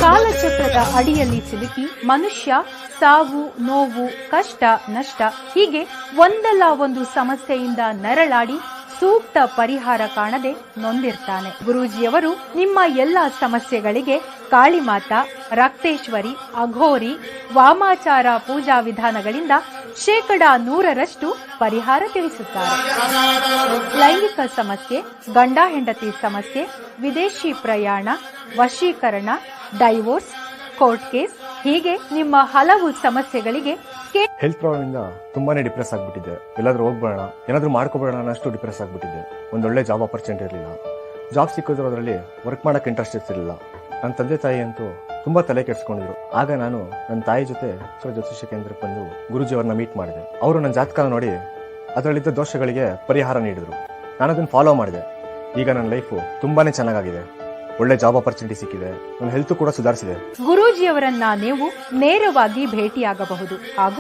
ಕಾಲಚಕ್ರದ ಅಡಿಯಲ್ಲಿ ಸಿಲುಕಿ ಮನುಷ್ಯ ಸಾವು, ನೋವು, ಕಷ್ಟ, ನಷ್ಟ ಹೀಗೆ ಒಂದಲ್ಲ ಒಂದು ಸಮಸ್ಯೆಯಿಂದ ನರಳಾಡಿ ಸೂಕ್ತ ಪರಿಹಾರ ಕಾಣದೆ ನೊಂದಿರ್ತಾನೆ. ಗುರೂಜಿಯವರು ನಿಮ್ಮ ಎಲ್ಲ ಸಮಸ್ಯೆಗಳಿಗೆ ಕಾಳಿಮಾತಾ, ರಕ್ತೇಶ್ವರಿ, ಅಘೋರಿ, ವಾಮಾಚಾರ ಪೂಜಾ ವಿಧಾನಗಳಿಂದ 100% ಪರಿಹಾರ ತಿಳಿಸುತ್ತಾರೆ. ಲೈಂಗಿಕ ಸಮಸ್ಯೆ, ಗಂಡ ಹೆಂಡತಿ ಸಮಸ್ಯೆ, ವಿದೇಶಿ ಪ್ರಯಾಣ, ವಶೀಕರಣ, ಡೈವೋರ್ಸ್, ಕೋರ್ಟ್ ಕೇಸ್ ಹೀಗೆ ನಿಮ್ಮ ಹಲವು ಸಮಸ್ಯೆಗಳಿಗೆ ಹೆಲ್ತ್ ಪ್ರಾಬ್ಲಮ್ ಇಂದ ತುಂಬಾನೇ ಡಿಪ್ರೆಸ್ ಆಗ್ಬಿಟ್ಟಿದ್ದೆ. ಎಲ್ಲಾದ್ರೂ ಹೋಗ್ಬೇಡ, ಏನಾದ್ರೂ ಮಾಡ್ಕೋಬೇಡ ಅನ್ನಷ್ಟು ಡಿಪ್ರೆಸ್ ಆಗ್ಬಿಟ್ಟಿದ್ದೆ. ಒಂದೊಳ್ಳೆ ಜಾಬ್ ಆಪರ್ಚುನಿಟಿ ಇರಲಿಲ್ಲ. ಜಾಬ್ ಸಿಕ್ಕೋದ್ರಲ್ಲಿ ವರ್ಕ್ ಮಾಡಕ್ಕೆ ಇಂಟ್ರೆಸ್ಟ್ ಇರ್ತಿರ್ಲಿಲ್ಲ. ನನ್ನ ತಂದೆ ತಾಯಿ ಅಂತೂ ತುಂಬಾ ತಲೆ ಕೆಡಿಸ್ಕೊಂಡಿದ್ರು. ಆಗ ನಾನು ನನ್ನ ತಾಯಿ ಜೊತೆ ಜ್ಯೋತಿಷ್ಯ ಕೇಂದ್ರಕ್ಕೆ ಬಂದು ಗುರುಜಿ ಅವ್ರನ್ನ ಮೀಟ್ ಮಾಡಿದೆ. ಅವರು ನನ್ನ ಜಾತಕ ನೋಡಿ ಅದರಲ್ಲಿದ್ದ ದೋಷಗಳಿಗೆ ಪರಿಹಾರ ನೀಡಿದ್ರು. ನಾನು ಅದನ್ನ ಫಾಲೋ ಮಾಡಿದೆ. ಈಗ ನನ್ನ ಲೈಫು ತುಂಬಾನೇ ಚೆನ್ನಾಗಿದೆ. ಒಳ್ಳೆ ಜಾಬ್ ಆಪರ್ಚುನಿಟಿ ಸಿಕ್ಕಿದೆ. ನನ್ನ ಹೆಲ್ತ್ ಕೂಡ ಸುಧಾರಿಸಿದೆ. ಗುರೂಜಿಯವರನ್ನ ನೀವು ನೇರವಾಗಿ ಭೇಟಿಯಾಗಬಹುದು ಹಾಗೂ